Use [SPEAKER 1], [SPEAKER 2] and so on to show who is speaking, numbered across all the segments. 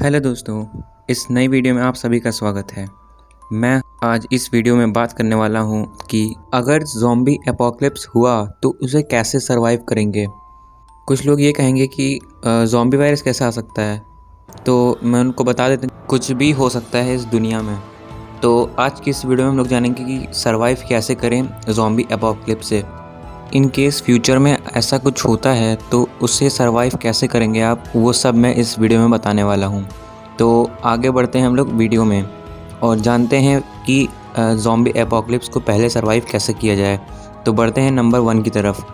[SPEAKER 1] Hello दोस्तों, इस नई वीडियो में आप सभी का स्वागत है। मैं आज इस वीडियो में बात करने वाला हूं कि अगर ज़ॉम्बी एपोकलिप्स हुआ तो उसे कैसे सरवाइव करेंगे। कुछ लोग ये कहेंगे कि ज़ॉम्बी वायरस कैसे आ सकता है, तो मैं उनको बता देता हूं कुछ भी हो सकता है इस दुनिया में। तो आज की इस वीडियो में हम लोग जानेंगे कि सरवाइव कैसे करें ज़ॉम्बी एपोकलिप्स से। इन केस फ्यूचर में ऐसा कुछ होता है तो उससे सरवाइव कैसे करेंगे आप, वो सब मैं इस वीडियो में बताने वाला हूँ। तो आगे बढ़ते हैं हम लोग वीडियो में और जानते हैं कि ज़ॉम्बी एपोकलिप्स को पहले सरवाइव कैसे किया जाए। तो बढ़ते हैं नंबर 1 की तरफ,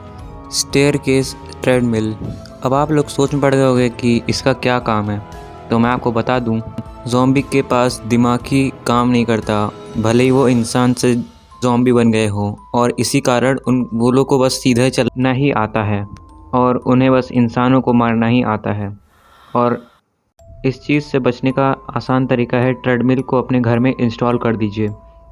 [SPEAKER 1] स्टेयरकेस ट्रेडमिल। अब आप लोग सोच में पड़ गए होंगे कि इसका क्या काम है, तो मैं आपको बता दूं, ज़ॉम्बी के पास दिमाग ही काम नहीं करता, भले ही वो इंसान से ज़ॉम्बी बन गए हो, और इसी कारण वो लोग को बस सीधे चलना ही आता है और उन्हें बस इंसानों को मारना ही आता है। और इस चीज़ से बचने का आसान तरीका है, ट्रेडमिल को अपने घर में इंस्टॉल कर दीजिए,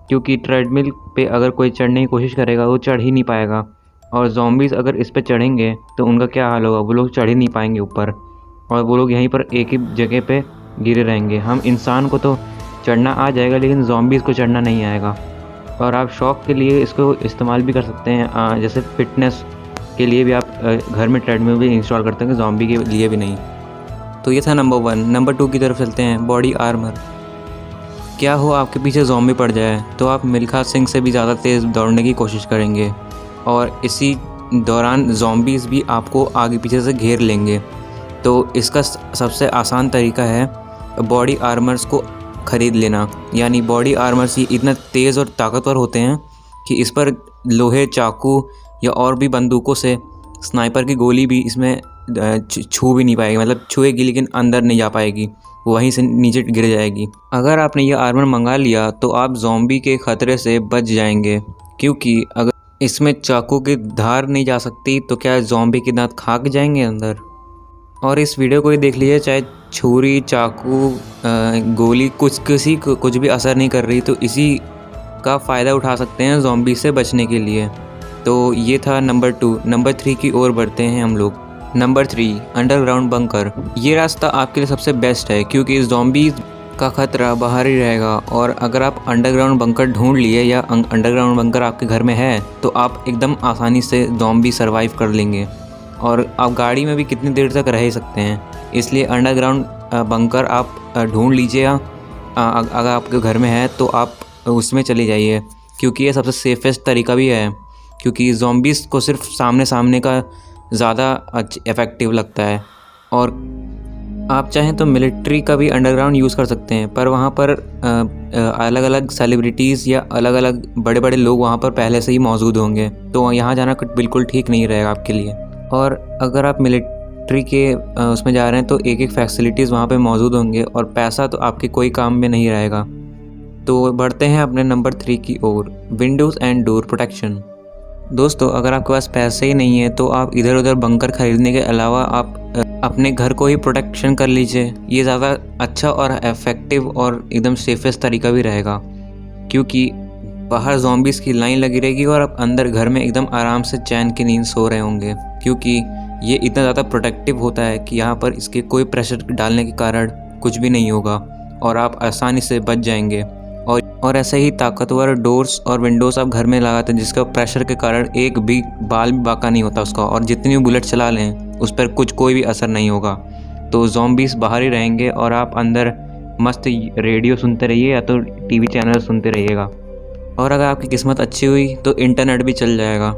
[SPEAKER 1] क्योंकि ट्रेडमिल पे अगर कोई चढ़ने की कोशिश करेगा वो चढ़ ही नहीं पाएगा, और ज़ॉम्बीज़ अगर इस पे चढ़ेंगे तो उनका क्या हाल होगा, वो लोग चढ़ ही नहीं पाएंगे ऊपर, और वो लोग यहीं पर एक ही जगह पे गिरे रहेंगे। हम इंसान को तो चढ़ना आ जाएगा लेकिन ज़ॉम्बीज़ को चढ़ना नहीं आएगा। और आप शौक के लिए इसको इस्तेमाल भी कर सकते हैं, जैसे फिटनेस के लिए भी आप घर में ट्रेडमिल भी इंस्टॉल करते हैं, ज़ॉम्बी के लिए भी नहीं। तो ये था नंबर 1। नंबर 2 की तरफ चलते हैं, बॉडी आर्मर। क्या हो आपके पीछे ज़ॉम्बी पड़ जाए तो आप मिल्खा सिंह से भी ज़्यादा तेज़ दौड़ने की कोशिश करेंगे, और इसी दौरान ज़ॉम्बीज़ भी आपको आगे पीछे से घेर लेंगे। तो इसका सबसे आसान तरीका है बॉडी आर्मर्स को ख़रीद लेना। यानी बॉडी आर्मर्स ही इतना तेज़ और ताकतवर होते हैं कि इस पर लोहे, चाकू या और भी बंदूकों से स्नाइपर की गोली भी इसमें छू भी नहीं पाएगी, मतलब छुएगी लेकिन अंदर नहीं जा पाएगी, वहीं से नीचे गिर जाएगी। अगर आपने ये आर्मर मंगा लिया तो आप ज़ॉम्बी के ख़तरे से बच जाएंगे, क्योंकि अगर इसमें चाकू की धार नहीं जा सकती तो क्या ज़ॉम्बी के दांत खाक जाएंगे अंदर। और इस वीडियो को ही देख लीजिए, चाहे छुरी, चाकू, गोली, कुछ भी असर नहीं कर रही, तो इसी का फ़ायदा उठा सकते हैं ज़ॉम्बी से बचने के लिए। तो ये था नंबर 2। नंबर 3 की ओर बढ़ते हैं हम लोग। Number 3, underground bunker. ये रास्ता आपके लिए सबसे बेस्ट है, क्योंकि ज़ॉम्बी का ख़तरा बाहर ही रहेगा, और अगर आप अंडरग्राउंड बंकर ढूंढ लिए या अंडरग्राउंड बंकर आपके घर में है तो आप एकदम आसानी से ज़ॉम्बी सर्वाइव कर लेंगे, और आप गाड़ी में भी कितनी देर तक रह सकते हैं। इसलिए अंडरग्राउंड बंकर आप ढूंढ लीजिए, अगर आपके घर में है तो आप उसमें चले जाइए, क्योंकि ये सबसे सेफेस्ट तरीका भी है, क्योंकि ज़ॉम्बीज़ को सिर्फ सामने सामने का ज़्यादा इफ़ेक्टिव लगता है। और आप चाहें तो मिलिट्री का भी अंडरग्राउंड यूज़ कर सकते हैं, पर वहाँ पर अलग अलग सेलिब्रिटीज़ या अलग अलग बड़े बड़े लोग वहाँ पर पहले से ही मौजूद होंगे, तो यहाँ जाना बिल्कुल ठीक नहीं रहेगा आपके लिए। और अगर आप मिलिट्री के उसमें जा रहे हैं तो एक फैसिलिटीज़ वहाँ पे मौजूद होंगे, और पैसा तो आपके कोई काम में नहीं रहेगा। तो बढ़ते हैं अपने नंबर 3 की ओर, विंडोज़ एंड डोर प्रोटेक्शन। दोस्तों, अगर आपके पास पैसे ही नहीं है तो आप इधर उधर बंकर ख़रीदने के अलावा आप अपने घर को ही प्रोटेक्शन कर लीजिए। ये ज़्यादा अच्छा और इफ़ेक्टिव और एकदम सेफेस्ट तरीका भी रहेगा, क्योंकि बाहर ज़ॉम्बीज़ की लाइन लगी रहेगी और आप अंदर घर में एकदम आराम से चैन की नींद सो रहे होंगे, क्योंकि ये इतना ज़्यादा प्रोटेक्टिव होता है कि यहाँ पर इसके कोई प्रेशर डालने के कारण कुछ भी नहीं होगा और आप आसानी से बच जाएंगे। और ऐसे ही ताकतवर डोर्स और विंडोज़ आप घर में लगाते हैं जिसका प्रेशर के कारण एक भी बाल भी बाका नहीं होता उसका, और जितनी भी बुलेट चला लें उस पर कोई भी असर नहीं होगा। तो ज़ॉम्बीज़ बाहर ही रहेंगे और आप अंदर मस्त रेडियो सुनते रहिए या तो टीवी चैनल सुनते रहिएगा, और अगर आपकी किस्मत अच्छी हुई तो इंटरनेट भी चल जाएगा।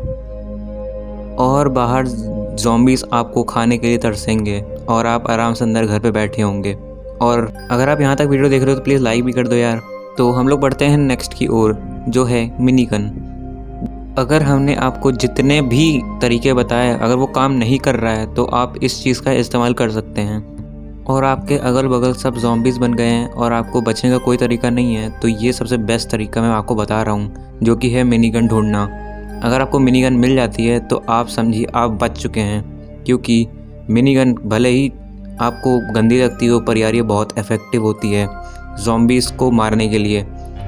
[SPEAKER 1] और बाहर ज़ॉम्बीज़ आपको खाने के लिए तरसेंगे और आप आराम से अंदर घर पे बैठे होंगे। और अगर आप यहाँ तक वीडियो देख रहे हो तो प्लीज़ लाइक भी कर दो यार। तो हम लोग बढ़ते हैं नेक्स्ट की ओर, जो है मिनी गन। अगर हमने आपको जितने भी तरीके बताए, अगर वो काम नहीं कर रहा है तो आप इस चीज़ का इस्तेमाल कर सकते हैं, और आपके अगल बगल सब ज़ॉम्बीज़ बन गए हैं और आपको बचने का कोई तरीका नहीं है, तो ये सबसे बेस्ट तरीका मैं आपको बता रहा हूँ, जो कि है मिनी गन ढूंढना। अगर आपको मिनी गन मिल जाती है तो आप समझिए आप बच चुके हैं, क्योंकि मिनी गन भले ही आपको गंदी लगती हो पर यार ये बहुत इफ़ेक्टिव होती है ज़ॉम्बीज़ को मारने के लिए।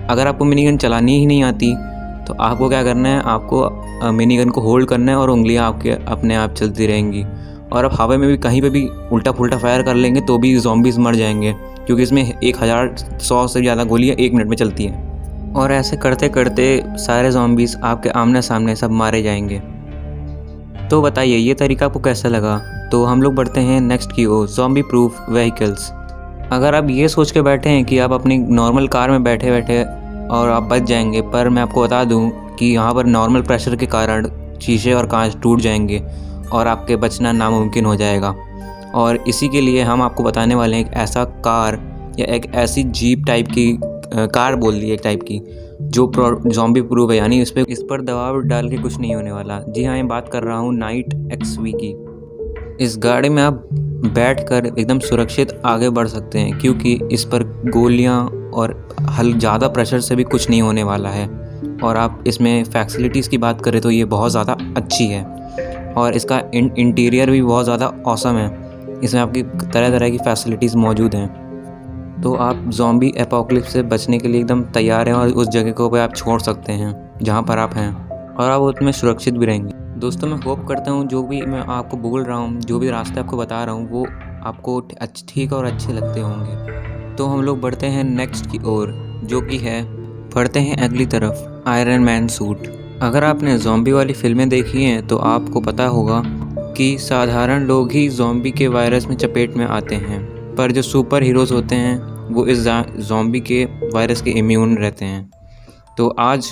[SPEAKER 1] अगर आपको मिनी गन चलानी ही नहीं आती तो आपको क्या करना है, आपको मिनी गन को होल्ड करना है और उंगलियां आपके अपने आप चलती रहेंगी, और आप हवा में भी कहीं पे भी उल्टा पुल्टा फायर कर लेंगे तो भी ज़ॉम्बीज़ मर जाएंगे, क्योंकि इसमें 1100 से ज़्यादा गोलियाँ 1 मिनट में चलती हैं। और ऐसे करते करते सारे ज़ॉम्बीज़ आपके आमने सामने सब मारे जाएंगे। तो बताइए ये तरीका आपको कैसा लगा? तो हम लोग बढ़ते हैं नेक्स्ट की ओर, ज़ॉम्बी प्रूफ व्हीकल्स। अगर आप ये सोच के बैठे हैं कि आप अपनी नॉर्मल कार में बैठे बैठे और आप बच जाएंगे, पर मैं आपको बता दूं कि यहाँ पर नॉर्मल प्रेशर के कारण शीशे और कांच टूट जाएंगे और आपके बचना नामुमकिन हो जाएगा। और इसी के लिए हम आपको बताने वाले हैं एक ऐसा कार या एक ऐसी जीप टाइप की कार बोल दी एक टाइप की जो ज़ॉम्बी प्रूफ है, यानी इस पर दबाव डाल के कुछ नहीं होने वाला। जी हाँ, मैं बात कर रहा हूँ नाइट XV की। इस गाड़ी में आप बैठकर एकदम सुरक्षित आगे बढ़ सकते हैं, क्योंकि इस पर गोलियां और ज़्यादा प्रेशर से भी कुछ नहीं होने वाला है। और आप इसमें फैसिलिटीज़ की बात करें तो ये बहुत ज़्यादा अच्छी है और इसका इंटीरियर भी बहुत ज़्यादा ऑसम है। इसमें आपकी तरह तरह की फैसिलिटीज़ मौजूद हैं। तो आप ज़ॉम्बी एपोकलिप्स से बचने के लिए एकदम तैयार हैं और उस जगह को भी आप छोड़ सकते हैं जहाँ पर आप हैं, और आप उसमें सुरक्षित भी रहेंगे। दोस्तों, मैं होप करता हूँ जो भी मैं आपको बोल रहा हूँ, जो भी रास्ते आपको बता रहा हूँ, वो आपको ठीक और अच्छे लगते होंगे। तो हम लोग बढ़ते हैं नेक्स्ट की ओर, जो कि है बढ़ते हैं अगली तरफ, आयरन मैन सूट। अगर आपने ज़ॉम्बी वाली फिल्में देखी हैं तो आपको पता होगा कि साधारण लोग ही ज़ॉम्बी के वायरस में चपेट में आते हैं, पर जो सुपर हीरोज़ होते हैं वो इस ज़ॉम्बी के वायरस के इम्यून रहते हैं। तो आज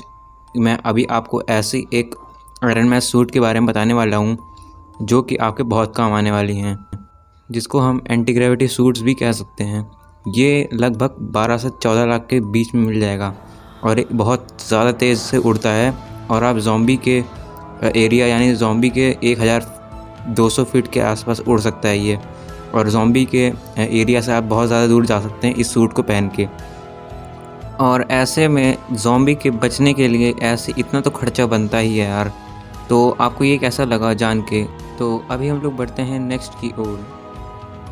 [SPEAKER 1] मैं अभी आपको ऐसी एक आयरन मैन सूट के बारे में बताने वाला हूँ जो कि आपके बहुत काम आने वाली हैं, जिसको हम एंटी ग्रेविटी सूट्स भी कह सकते हैं। ये लगभग 12 से 14 लाख के बीच में मिल जाएगा और ये बहुत ज़्यादा तेज़ से उड़ता है और आप ज़ॉम्बी के एरिया यानी ज़ॉम्बी के 1200 फीट के आसपास उड़ सकता है ये, और ज़ॉम्बी के एरिया से आप बहुत ज़्यादा दूर जा सकते हैं इस सूट को पहन के। और ऐसे में ज़ॉम्बी के बचने के लिए ऐसे इतना तो खर्चा बनता ही है यार। तो आपको ये कैसा लगा जान के? तो अभी हम लोग बढ़ते हैं नेक्स्ट की ओर,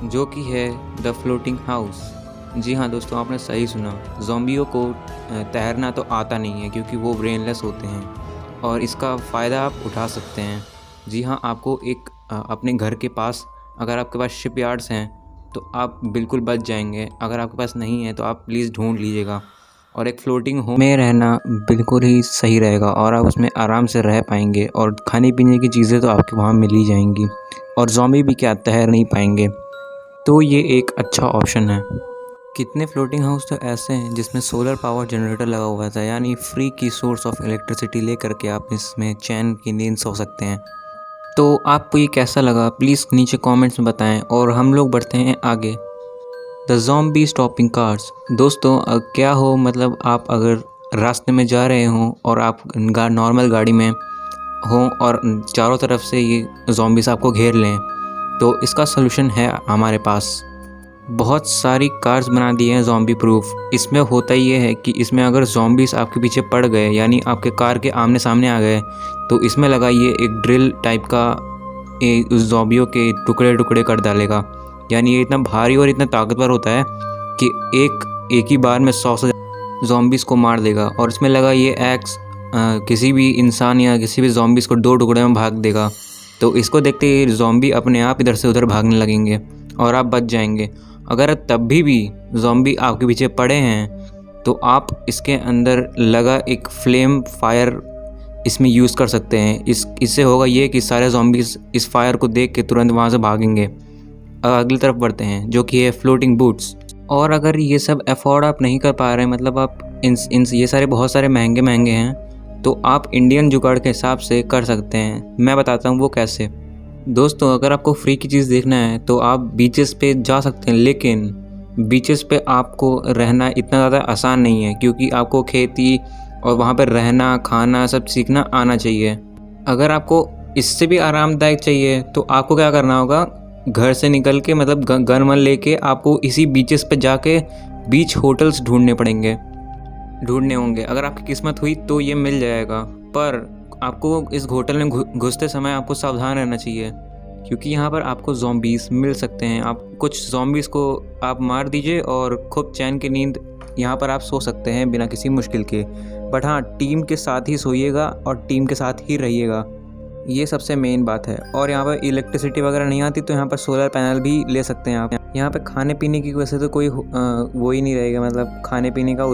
[SPEAKER 1] जो कि है द फ्लोटिंग हाउस। जी हाँ दोस्तों, आपने सही सुना। ज़ॉम्बियों को तैरना तो आता नहीं है क्योंकि वो ब्रेनलेस होते हैं और इसका फ़ायदा आप उठा सकते हैं। जी हाँ, आपको एक अपने घर के पास अगर आपके पास शिपयार्ड्स हैं तो आप बिल्कुल बच जाएंगे। अगर आपके पास नहीं है तो आप प्लीज़ ढूंढ लीजिएगा, और एक फ्लोटिंग होम में रहना बिल्कुल ही सही रहेगा और आप उसमें आराम से रह पाएंगे और खाने पीने की चीज़ें तो आपके वहाँ मिल ही जाएंगी, और ज़ॉम्बी भी क्या तैर नहीं पाएंगे। तो ये एक अच्छा ऑप्शन है। कितने फ्लोटिंग हाउस तो ऐसे हैं जिसमें सोलर पावर जनरेटर लगा हुआ था, यानी फ्री की सोर्स ऑफ इलेक्ट्रिसिटी लेकर के आप इसमें चैन की नींद सो सकते हैं। तो आपको ये कैसा लगा प्लीज़ नीचे कमेंट्स में बताएं। और हम लोग बढ़ते हैं आगे, द ज़ॉम्बी स्टॉपिंग कार्स। दोस्तों, क्या हो मतलब आप अगर रास्ते में जा रहे हों और आप नॉर्मल गाड़ी में हों और चारों तरफ से ये ज़ॉम्बीज़ आपको घेर लें, तो इसका सलूशन है हमारे पास। बहुत सारी कार्स बना दी हैं ज़ॉम्बी प्रूफ। इसमें होता ये है कि इसमें अगर ज़ॉम्बीज़ आपके पीछे पड़ गए, यानी आपके कार के आमने सामने आ गए, तो इसमें लगा ये एक ड्रिल टाइप का उस ज़ॉम्बियों के टुकड़े टुकड़े कर डालेगा। यानी ये इतना भारी और इतना ताकतवर होता है कि एक ही बार में 100 से ज़ॉम्बीज़ को मार देगा। और इसमें लगा ये एक्स किसी भी इंसान या किसी भी ज़ॉम्बीज़ को 2 टुकड़े में भाग देगा। तो इसको देखते ही ज़ॉम्बी अपने आप इधर से उधर भागने लगेंगे और आप बच जाएंगे। अगर तब भी ज़ॉम्बी आपके पीछे पड़े हैं तो आप इसके अंदर लगा एक फ्लेम फायर इसमें यूज़ कर सकते हैं। इससे होगा ये कि सारे ज़ॉम्बीज़ इस फायर को देख के तुरंत वहाँ से भागेंगे। अगली तरफ बढ़ते हैं, जो कि है फ्लोटिंग बूट्स। और अगर ये सब अफोर्ड आप नहीं कर पा रहे हैं, मतलब आप ये सारे बहुत सारे महंगे हैं, तो आप इंडियन जुगाड़ के हिसाब से कर सकते हैं। मैं बताता हूँ वो कैसे। दोस्तों, अगर आपको फ्री की चीज़ देखना है तो आप बीचेस पे जा सकते हैं, लेकिन बीचेस पे आपको रहना इतना ज़्यादा आसान नहीं है, क्योंकि आपको खेती और वहाँ पर रहना खाना सब सीखना आना चाहिए। अगर आपको इससे भी आरामदायक चाहिए तो आपको क्या करना होगा, घर से निकल के मतलब गन वन लेके आपको इसी बीचेस पे जाके बीच होटल्स ढूंढने होंगे। अगर आपकी किस्मत हुई तो ये मिल जाएगा, पर आपको इस होटल में घुसते समय आपको सावधान रहना चाहिए, क्योंकि यहाँ पर आपको ज़ॉम्बीज़ मिल सकते हैं। आप कुछ ज़ॉम्बीज़ को आप मार दीजिए और खूब चैन की नींद यहाँ पर आप सो सकते हैं बिना किसी मुश्किल के। बट हाँ, टीम के साथ ही सोइएगा और टीम के साथ ही रहिएगा। ये सबसे मेन बात है। और यहाँ पर इलेक्ट्रिसिटी वगैरह नहीं आती तो यहाँ पर सोलर पैनल भी ले सकते हैं आप। यहाँ पे खाने पीने की वैसे तो कोई वो ही नहीं रहेगा, मतलब खाने पीने का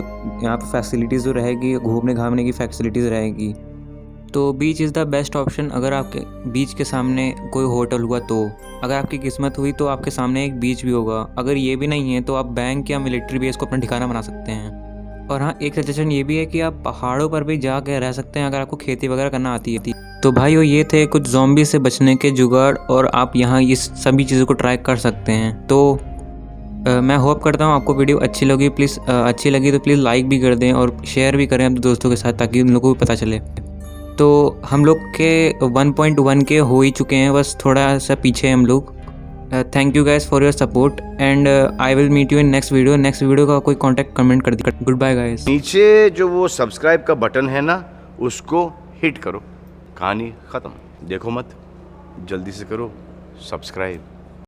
[SPEAKER 1] यहाँ पे फैसिलिटीज़ जो रहेगी, घूमने घामने की फैसिलिटीज़ रहेगी। तो बीच इज़ द बेस्ट ऑप्शन। अगर आपके बीच के सामने कोई होटल हुआ तो, अगर आपकी किस्मत हुई तो आपके सामने एक बीच भी होगा। अगर ये भी नहीं है तो आप बैंक या मिलिट्री बेस को अपना ठिकाना बना सकते हैं। और हाँ, एक सजेशन ये भी है कि आप पहाड़ों पर भी जाकर रह सकते हैं अगर आपको खेती वगैरह करना आती है। तो भाइयों, ये थे कुछ ज़ॉम्बी से बचने के जुगाड़, और आप यहाँ इस सभी चीज़ों को ट्राई कर सकते हैं। तो मैं होप करता हूँ आपको वीडियो अच्छी लगी। अच्छी लगी तो प्लीज़ लाइक भी कर दें और शेयर भी करें अपने दोस्तों के साथ, ताकि उन लोगों को भी पता चले। तो हम लोग के 1.1 के हो ही चुके हैं, बस थोड़ा सा पीछे हम लोग। Thank you guys for your support and I will meet you in next video. Next video का कोई कॉन्टैक्ट कमेंट कर दी। Good bye guys.
[SPEAKER 2] नीचे जो वो सब्सक्राइब का बटन है ना, उसको हिट करो। कहानी ख़त्म। देखो मत, जल्दी से करो सब्सक्राइब।